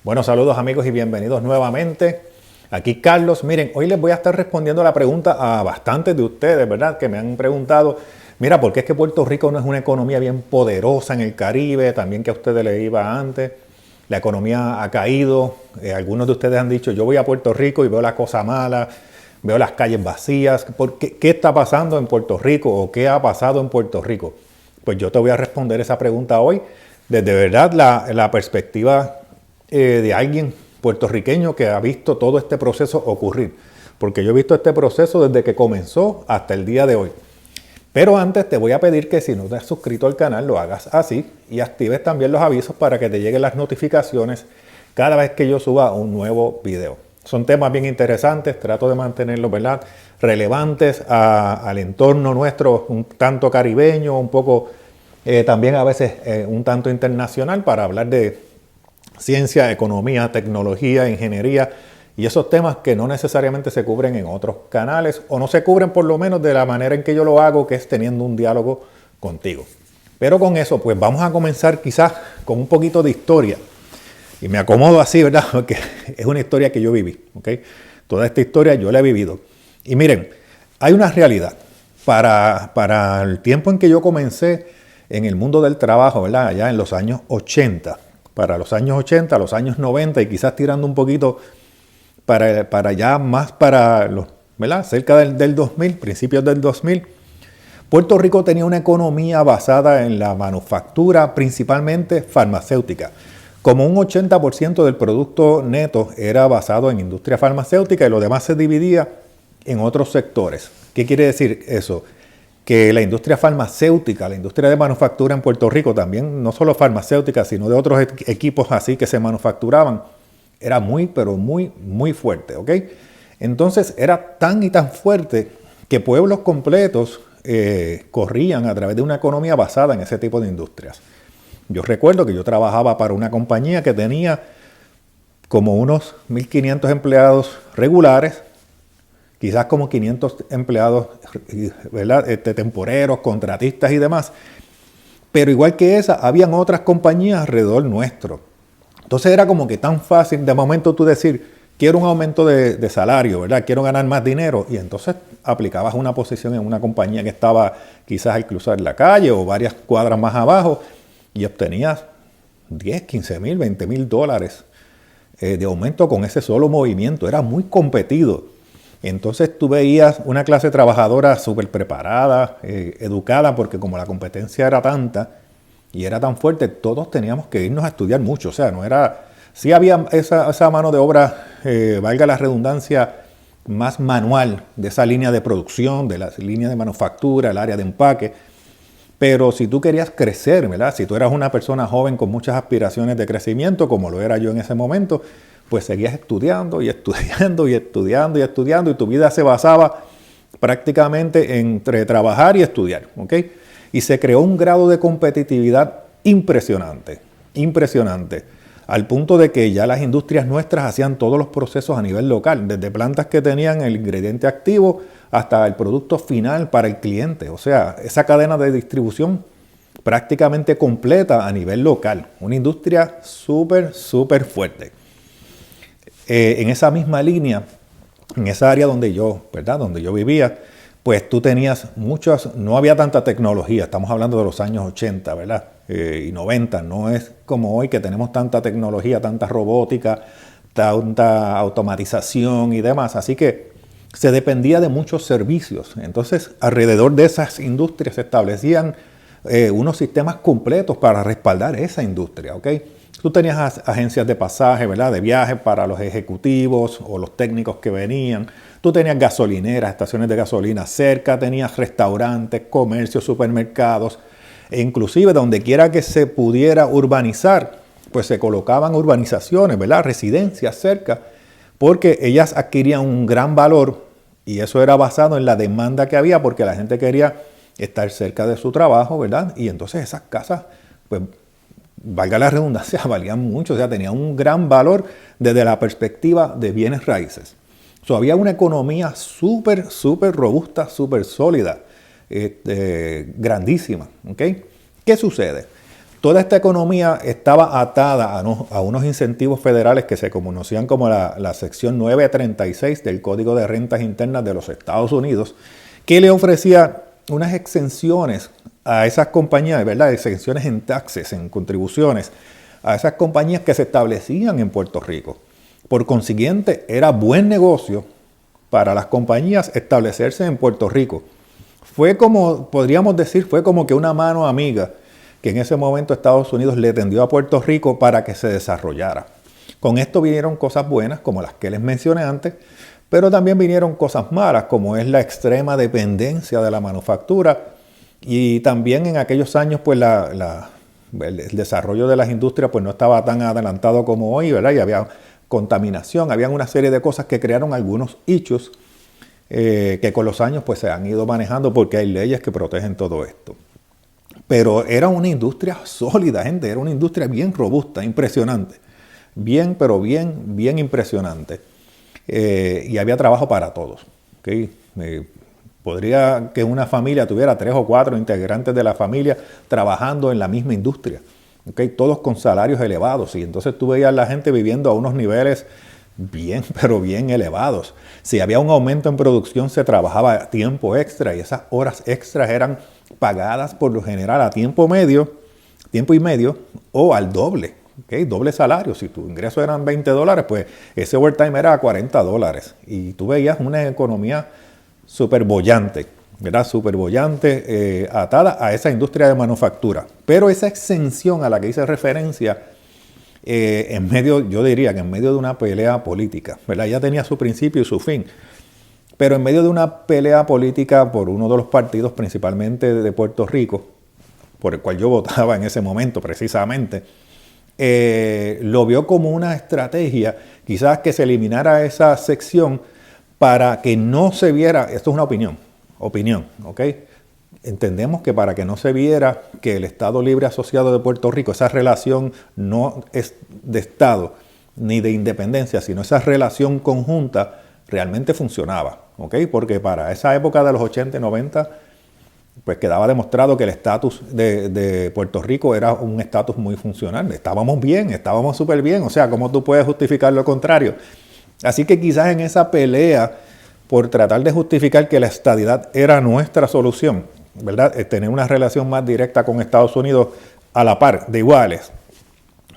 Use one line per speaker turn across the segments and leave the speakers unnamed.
Bueno, saludos amigos y bienvenidos nuevamente. Aquí Carlos. Miren, hoy les voy a estar respondiendo la pregunta a bastantes de ustedes, ¿verdad? Que me han preguntado, mira, ¿por qué es que Puerto Rico no es una economía bien poderosa en el Caribe? También que a ustedes les iba antes. La economía ha caído. Algunos de ustedes han dicho, yo voy a Puerto Rico y veo la cosa mala, veo las calles vacías. ¿Qué está pasando en Puerto Rico o qué ha pasado en Puerto Rico? Pues yo te voy a responder esa pregunta hoy desde verdad la perspectiva de alguien puertorriqueño que ha visto todo este proceso ocurrir. Porque yo he visto este proceso desde que comenzó hasta el día de hoy. Pero antes te voy a pedir que si no te has suscrito al canal lo hagas así y actives también los avisos para que te lleguen las notificaciones cada vez que yo suba un nuevo video. Son temas bien interesantes, trato de mantenerlos, ¿verdad?, relevantes al entorno nuestro, un tanto caribeño, un poco también a veces un tanto internacional, para hablar de ciencia, economía, tecnología, ingeniería y esos temas que no necesariamente se cubren en otros canales o no se cubren por lo menos de la manera en que yo lo hago, que es teniendo un diálogo contigo. Pero con eso, pues vamos a comenzar quizás con un poquito de historia. Y me acomodo así, ¿verdad? Porque es una historia que yo viví, ¿ok? Toda esta historia yo la he vivido. Y miren, hay una realidad. Para el tiempo en que yo comencé en el mundo del trabajo, ¿verdad? Allá en los años 80, para los años 80, los años 90 y quizás tirando un poquito para ya más para los, ¿verdad?, cerca del 2000, principios del 2000, Puerto Rico tenía una economía basada en la manufactura, principalmente farmacéutica. Como un 80% del producto neto era basado en industria farmacéutica y lo demás se dividía en otros sectores. ¿Qué quiere decir eso? Que la industria farmacéutica, la industria de manufactura en Puerto Rico, también no solo farmacéutica, sino de otros equipos así que se manufacturaban, era muy, pero muy, muy fuerte, ¿ok? Entonces era tan y tan fuerte que pueblos completos corrían a través de una economía basada en ese tipo de industrias. Yo recuerdo que yo trabajaba para una compañía que tenía como unos 1.500 empleados regulares, quizás como 500 empleados, ¿verdad?, temporeros, contratistas y demás. Pero igual que esa, habían otras compañías alrededor nuestro. Entonces era como que tan fácil de momento tú decir, quiero un aumento de salario, ¿verdad?, quiero ganar más dinero. Y entonces aplicabas una posición en una compañía que estaba quizás al cruzar la calle o varias cuadras más abajo y obtenías 10, 15 mil, 20 mil dólares de aumento con ese solo movimiento. Era muy competido. Entonces tú veías una clase trabajadora súper preparada, educada, porque como la competencia era tanta y era tan fuerte, todos teníamos que irnos a estudiar mucho. O sea, no era... Sí había esa mano de obra, valga la redundancia, más manual de esa línea de producción, de la línea de manufactura, el área de empaque. Pero si tú querías crecer, ¿verdad?, si tú eras una persona joven con muchas aspiraciones de crecimiento, como lo era yo en ese momento, pues seguías estudiando y estudiando y estudiando y estudiando y tu vida se basaba prácticamente entre trabajar y estudiar, ¿ok? Y se creó un grado de competitividad impresionante, impresionante, al punto de que ya las industrias nuestras hacían todos los procesos a nivel local, desde plantas que tenían el ingrediente activo hasta el producto final para el cliente. O sea, esa cadena de distribución prácticamente completa a nivel local. Una industria súper, súper fuerte. En esa misma línea, en esa área donde yo, ¿verdad?, donde yo vivía, pues tú tenías no había tanta tecnología, estamos hablando de los años 80, ¿verdad?, y 90, no es como hoy que tenemos tanta tecnología, tanta robótica, tanta automatización y demás, así que se dependía de muchos servicios. Entonces, alrededor de esas industrias se establecían unos sistemas completos para respaldar esa industria, ¿ok? Tú tenías agencias de pasaje, ¿verdad?, de viaje para los ejecutivos o los técnicos que venían. Tú tenías gasolineras, estaciones de gasolina cerca, tenías restaurantes, comercios, supermercados, e inclusive donde quiera que se pudiera urbanizar, pues se colocaban urbanizaciones, ¿verdad?, residencias cerca, porque ellas adquirían un gran valor y eso era basado en la demanda que había, porque la gente quería estar cerca de su trabajo, ¿verdad? Y entonces esas casas, pues, valga la redundancia, valían mucho, o sea, tenían un gran valor desde la perspectiva de bienes raíces. Había una economía súper, súper robusta, súper sólida, grandísima, ¿ok? ¿Qué sucede? toda esta economía estaba atada a unos incentivos federales que se conocían como la sección 936 del Código de Rentas Internas de los Estados Unidos, que le ofrecía unas exenciones a esas compañías, ¿verdad? Exenciones en taxes, en contribuciones, a esas compañías que se establecían en Puerto Rico. Por consiguiente, era buen negocio para las compañías establecerse en Puerto Rico. Fue como, podríamos decir, fue como que una mano amiga que en ese momento Estados Unidos le tendió a Puerto Rico para que se desarrollara. Con esto vinieron cosas buenas, como las que les mencioné antes, pero también vinieron cosas malas, como es la extrema dependencia de la manufactura, y también en aquellos años pues el desarrollo de las industrias pues no estaba tan adelantado como hoy, ¿verdad? Y había contaminación, había una serie de cosas que crearon algunos hechos que con los años pues se han ido manejando porque hay leyes que protegen todo esto. Pero era una industria sólida, gente, era una industria bien robusta, impresionante. Bien, pero bien impresionante. Y había trabajo para todos. ¿Okay? Podría que una familia tuviera 3 o 4 integrantes de la familia trabajando en la misma industria. ¿Okay? Todos con salarios elevados. Y entonces tú veías a la gente viviendo a unos niveles bien, pero bien elevados. Si había un aumento en producción, se trabajaba tiempo extra y esas horas extras eran pagadas por lo general a tiempo y medio o al doble. ¿Okay? Doble salario. Si tu ingreso eran $20, pues ese overtime era $40. Y tú veías una economía súper bollante, ¿verdad? Súper bollante, atada a esa industria de manufactura. Pero esa exención a la que hice referencia, yo diría que en medio de una pelea política, ¿verdad? Ya tenía su principio y su fin. Pero en medio de una pelea política por uno de los partidos, principalmente de Puerto Rico, por el cual yo votaba en ese momento precisamente, lo vio como una estrategia, quizás que se eliminara esa sección para que no se viera, esto es una opinión, ¿ok? Entendemos que para que no se viera que el Estado Libre Asociado de Puerto Rico, esa relación no es de Estado ni de independencia, sino esa relación conjunta realmente funcionaba, ¿ok? Porque para esa época de los 80 y 90, pues quedaba demostrado que el estatus de Puerto Rico era un estatus muy funcional. Estábamos bien, estábamos súper bien, o sea, ¿cómo tú puedes justificar lo contrario? Así que quizás en esa pelea por tratar de justificar que la estadidad era nuestra solución, ¿verdad? Tener una relación más directa con Estados Unidos a la par, de iguales,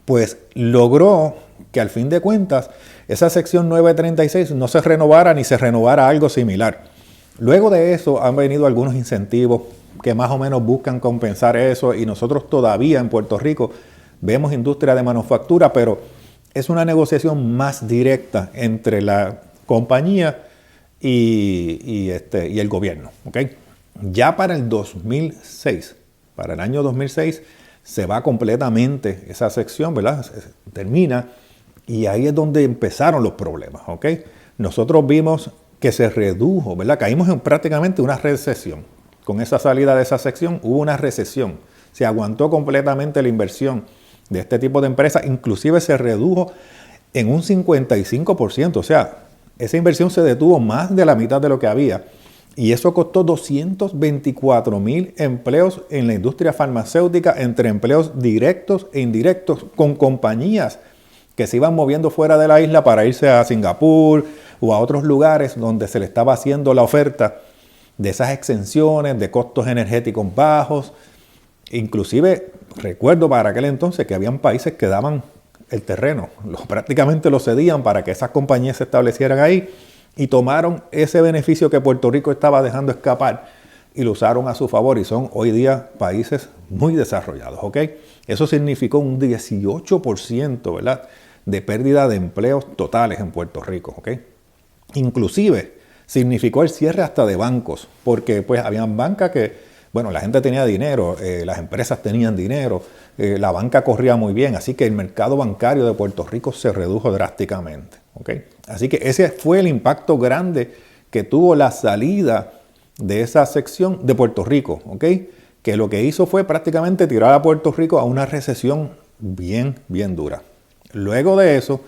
pues logró que al fin de cuentas esa sección 936 no se renovara ni se renovara algo similar. Luego de eso han venido algunos incentivos que más o menos buscan compensar eso y nosotros todavía en Puerto Rico vemos industria de manufactura, pero es una negociación más directa entre la compañía y el gobierno. ¿Okay? Ya para el 2006, para el año 2006, se va completamente esa sección, ¿verdad? Termina y ahí es donde empezaron los problemas. ¿Okay? Nosotros vimos que se redujo, ¿verdad? Caímos en prácticamente una recesión. Con esa salida de esa sección hubo una recesión. Se aguantó completamente la inversión de este tipo de empresas, inclusive se redujo en un 55%, o sea, esa inversión se detuvo más de la mitad de lo que había y eso costó 224,000 empleos en la industria farmacéutica entre empleos directos e indirectos con compañías que se iban moviendo fuera de la isla para irse a Singapur o a otros lugares donde se le estaba haciendo la oferta de esas exenciones, de costos energéticos bajos. Inclusive recuerdo para aquel entonces que habían países que daban el terreno, prácticamente lo cedían para que esas compañías se establecieran ahí y tomaron ese beneficio que Puerto Rico estaba dejando escapar y lo usaron a su favor y son hoy día países muy desarrollados, ¿ok? Eso significó un 18%, ¿verdad?, de pérdida de empleos totales en Puerto Rico, ¿ok? Inclusive significó el cierre hasta de bancos, porque pues habían bancas que, bueno, la gente tenía dinero, las empresas tenían dinero, la banca corría muy bien, así que el mercado bancario de Puerto Rico se redujo drásticamente, ¿ok? Así que ese fue el impacto grande que tuvo la salida de esa sección de Puerto Rico, ¿ok? Que lo que hizo fue prácticamente tirar a Puerto Rico a una recesión bien dura. Luego de eso,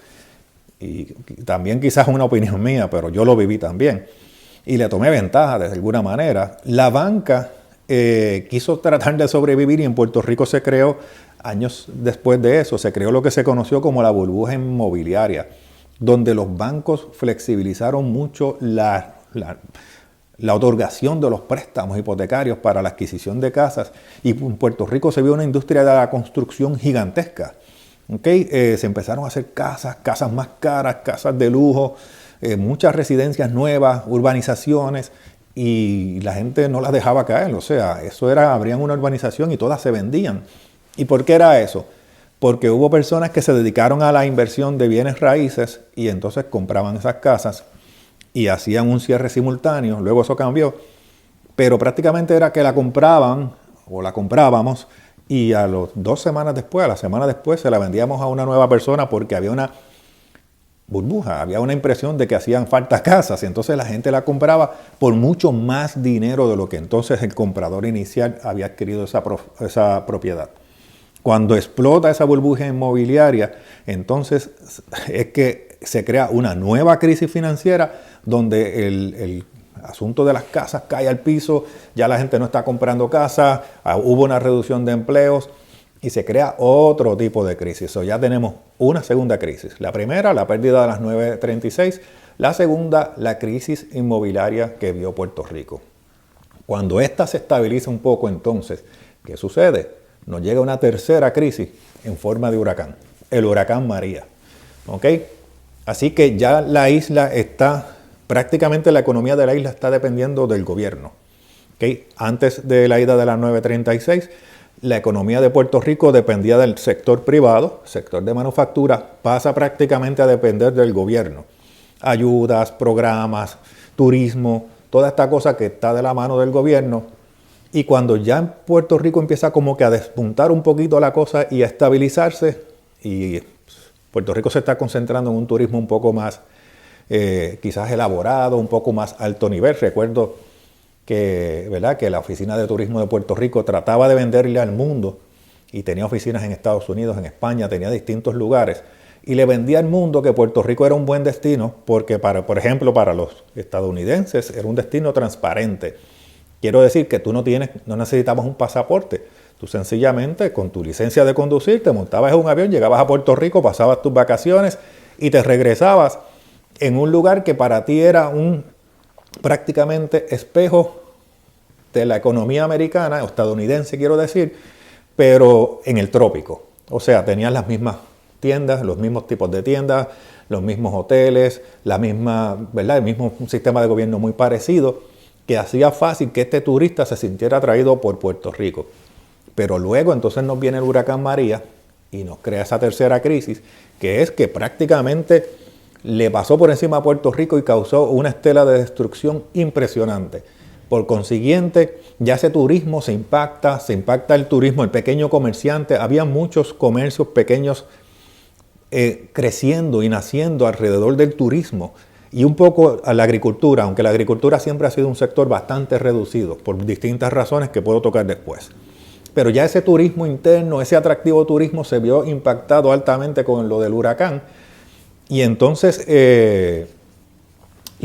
y también quizás una opinión mía, pero yo lo viví también, y le tomé ventaja de alguna manera, la banca quiso tratar de sobrevivir y en Puerto Rico se creó Años después de eso se creó lo que se conoció como la burbuja inmobiliaria, donde los bancos flexibilizaron mucho la otorgación de los préstamos hipotecarios para la adquisición de casas, y en Puerto Rico se vio una industria de la construcción gigantesca. Se empezaron a hacer casas más caras, casas de lujo, muchas residencias nuevas, urbanizaciones, y la gente no las dejaba caer. O sea, abrían una urbanización y todas se vendían. ¿Y por qué era eso? Porque hubo personas que se dedicaron a la inversión de bienes raíces y entonces compraban esas casas y hacían un cierre simultáneo. Luego eso cambió, pero prácticamente era que la compraban o la comprábamos y a las 2 semanas después, a la semana después, se la vendíamos a una nueva persona porque había una burbuja, había una impresión de que hacían falta casas, y entonces la gente la compraba por mucho más dinero de lo que entonces el comprador inicial había adquirido esa propiedad. Cuando explota esa burbuja inmobiliaria, entonces es que se crea una nueva crisis financiera donde el asunto de las casas cae al piso, ya la gente no está comprando casas, hubo una reducción de empleos y se crea otro tipo de crisis. Ya tenemos una segunda crisis. La primera, la pérdida de las 936. La segunda, la crisis inmobiliaria que vio Puerto Rico. Cuando esta se estabiliza un poco, entonces, ¿qué sucede? Nos llega una tercera crisis en forma de huracán, el huracán María. ¿Ok? Así que ya la isla está, prácticamente la economía de la isla está dependiendo del gobierno. ¿Okay? Antes de la ida de la 936, la economía de Puerto Rico dependía del sector privado, sector de manufactura, pasa prácticamente a depender del gobierno. Ayudas, programas, turismo, toda esta cosa que está de la mano del gobierno. Y cuando ya en Puerto Rico empieza como que a despuntar un poquito la cosa y a estabilizarse, y Puerto Rico se está concentrando en un turismo un poco más quizás elaborado, un poco más alto nivel. Recuerdo que la Oficina de Turismo de Puerto Rico trataba de venderle al mundo, y tenía oficinas en Estados Unidos, en España, tenía distintos lugares, y le vendía al mundo que Puerto Rico era un buen destino porque, por ejemplo, para los estadounidenses era un destino transparente. Quiero decir que tú no necesitabas un pasaporte. Tú sencillamente, con tu licencia de conducir, te montabas en un avión, llegabas a Puerto Rico, pasabas tus vacaciones y te regresabas en un lugar que para ti era un prácticamente espejo de la economía americana, o estadounidense quiero decir, pero en el trópico. O sea, tenías las mismas tiendas, los mismos tipos de tiendas, los mismos hoteles, el mismo sistema de gobierno muy parecido, que hacía fácil que este turista se sintiera atraído por Puerto Rico. Pero luego entonces nos viene el huracán María y nos crea esa tercera crisis, que es que prácticamente le pasó por encima a Puerto Rico y causó una estela de destrucción impresionante. Por consiguiente, ya ese turismo se impacta el turismo, el pequeño comerciante. Había muchos comercios pequeños creciendo y naciendo alrededor del turismo. Y un poco a la agricultura, aunque la agricultura siempre ha sido un sector bastante reducido por distintas razones que puedo tocar después. Pero ya ese turismo interno, ese atractivo turismo se vio impactado altamente con lo del huracán, y entonces le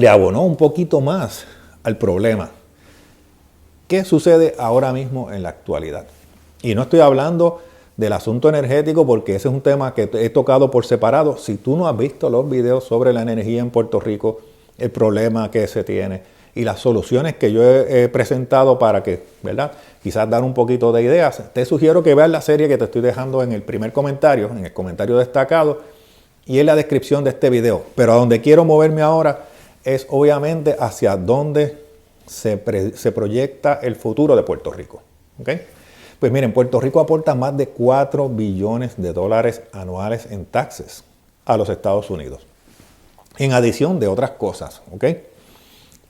abonó un poquito más al problema. ¿Qué sucede ahora mismo en la actualidad? Y no estoy hablando del asunto energético porque ese es un tema que he tocado por separado. Si tú no has visto los videos sobre la energía en Puerto Rico, el problema que se tiene y las soluciones que yo he presentado para que, quizás dar un poquito de ideas, te sugiero que veas la serie que te estoy dejando en el primer comentario, en el comentario destacado y en la descripción de este video. Pero a donde quiero moverme ahora es obviamente hacia dónde se proyecta el futuro de Puerto Rico. ¿Okay? Pues miren, Puerto Rico aporta más de 4 billones de dólares anuales en taxes a los Estados Unidos, en adición de otras cosas. ¿Okay?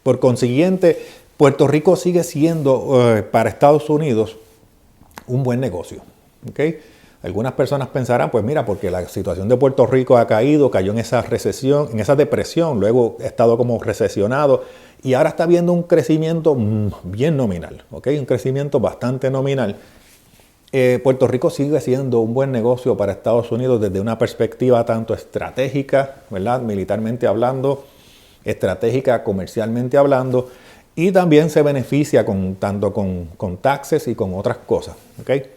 Por consiguiente, Puerto Rico sigue siendo para Estados Unidos un buen negocio. ¿Okay? Algunas personas pensarán, pues mira, porque la situación de Puerto Rico cayó en esa recesión, en esa depresión, luego ha estado como recesionado y ahora está viendo un crecimiento bien nominal, ¿okay? Un crecimiento bastante nominal. Puerto Rico sigue siendo un buen negocio para Estados Unidos desde una perspectiva tanto estratégica, militarmente hablando, estratégica comercialmente hablando, y también se beneficia tanto con taxes y con otras cosas. ¿Okay?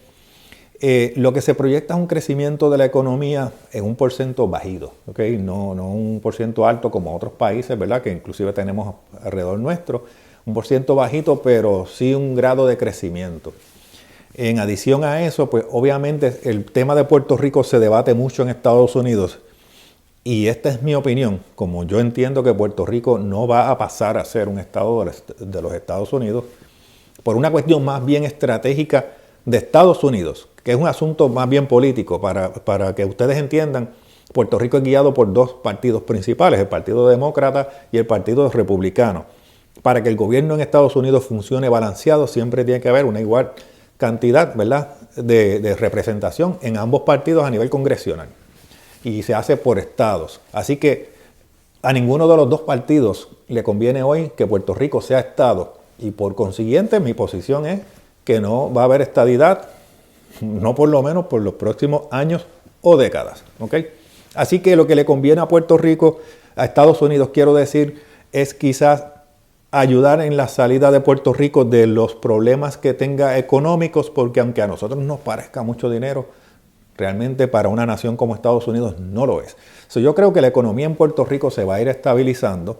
Lo que se proyecta es un crecimiento de la economía en un porcentaje bajito, ¿okay? No un porcentaje alto como otros países, ¿verdad? Que inclusive tenemos alrededor nuestro, un porcentaje bajito, pero sí un grado de crecimiento. En adición a eso, pues obviamente el tema de Puerto Rico se debate mucho en Estados Unidos y esta es mi opinión, como yo entiendo que Puerto Rico no va a pasar a ser un estado de los Estados Unidos por una cuestión más bien estratégica de Estados Unidos, que es un asunto más bien político. Para que ustedes entiendan, Puerto Rico es guiado por dos partidos principales, el Partido Demócrata y el Partido Republicano. Para que el gobierno en Estados Unidos funcione balanceado, siempre tiene que haber una igual cantidad, ¿verdad?, de representación en ambos partidos a nivel congresional. Y se hace por estados. Así que a ninguno de los dos partidos le conviene hoy que Puerto Rico sea estado. Y por consiguiente, mi posición es que no va a haber estadidad, no por lo menos por los próximos años o décadas. ¿Okay? Así que lo que le conviene a Puerto Rico, a Estados Unidos, quiero decir, es quizás ayudar en la salida de Puerto Rico de los problemas que tenga económicos, porque aunque a nosotros nos parezca mucho dinero, realmente para una nación como Estados Unidos no lo es. Yo creo que la economía en Puerto Rico se va a ir estabilizando,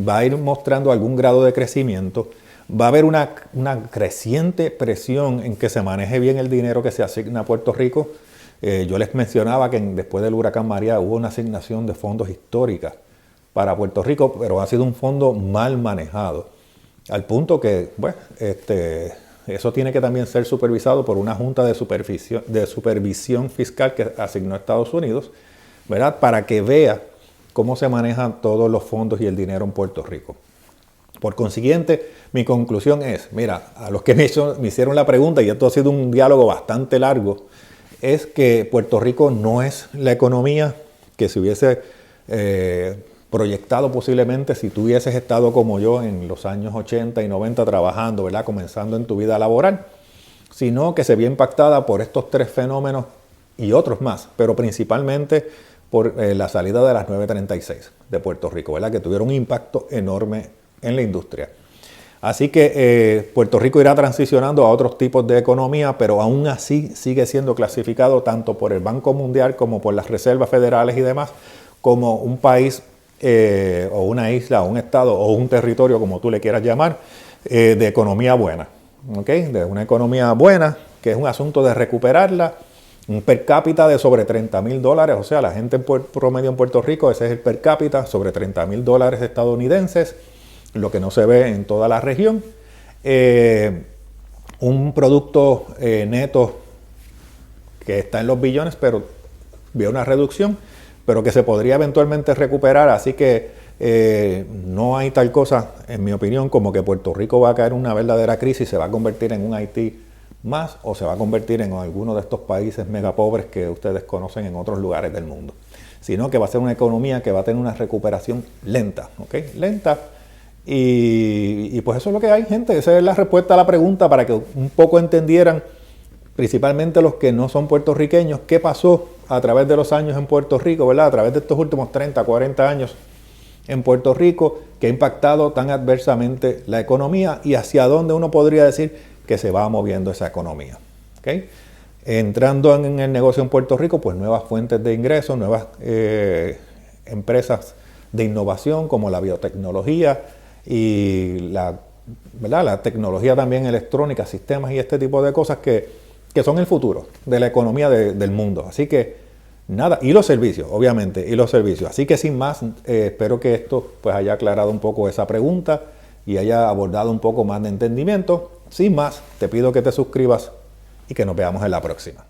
va a ir mostrando algún grado de crecimiento, va a haber una creciente presión en que se maneje bien el dinero que se asigna a Puerto Rico. Yo les mencionaba que después del huracán María hubo una asignación de fondos históricas para Puerto Rico, pero ha sido un fondo mal manejado, al punto que, bueno, eso tiene que también ser supervisado por una junta de supervisión fiscal que asignó Estados Unidos, ¿verdad?, para que vea cómo se manejan todos los fondos y el dinero en Puerto Rico. Por consiguiente, mi conclusión es, mira, a los que me hicieron la pregunta, y esto ha sido un diálogo bastante largo, es que Puerto Rico no es la economía que se hubiese proyectado posiblemente si tú hubieses estado como yo en los años 80 y 90 trabajando, ¿verdad?, comenzando en tu vida laboral, sino que se vio impactada por estos tres fenómenos y otros más, pero principalmente por la salida de las 936 de Puerto Rico, ¿verdad?, que tuvieron un impacto enorme en la industria. Así que Puerto Rico irá transicionando a otros tipos de economía, pero aún así sigue siendo clasificado tanto por el Banco Mundial como por las reservas federales y demás como un país o una isla, o un estado, o un territorio, como tú le quieras llamar, de economía buena. ¿Okay? De una economía buena, que es un asunto de recuperarla, un per cápita de sobre $30,000, o sea, la gente en promedio en Puerto Rico, ese es el per cápita, sobre $30,000 estadounidenses, lo que no se ve en toda la región. Un producto neto que está en los billones, pero vio una reducción, pero que se podría eventualmente recuperar, así que no hay tal cosa, en mi opinión, como que Puerto Rico va a caer en una verdadera crisis, se va a convertir en un Haití más o se va a convertir en alguno de estos países megapobres que ustedes conocen en otros lugares del mundo, sino que va a ser una economía que va a tener una recuperación lenta, ¿okay? Lenta, y pues eso es lo que hay, gente. Esa es la respuesta a la pregunta para que un poco entendieran, principalmente los que no son puertorriqueños, qué pasó a través de los años en Puerto Rico, ¿verdad? A través de estos últimos 30, 40 años en Puerto Rico, que ha impactado tan adversamente la economía y hacia dónde uno podría decir que se va moviendo esa economía. ¿Okay? Entrando en el negocio en Puerto Rico, pues nuevas fuentes de ingresos, nuevas empresas de innovación como la biotecnología y ¿verdad?, la tecnología también electrónica, sistemas y este tipo de cosas que son el futuro de la economía del mundo. Así que nada, y los servicios, obviamente, y los servicios. Así que sin más, espero que esto pues haya aclarado un poco esa pregunta y haya abordado un poco más de entendimiento. Sin más, te pido que te suscribas y que nos veamos en la próxima.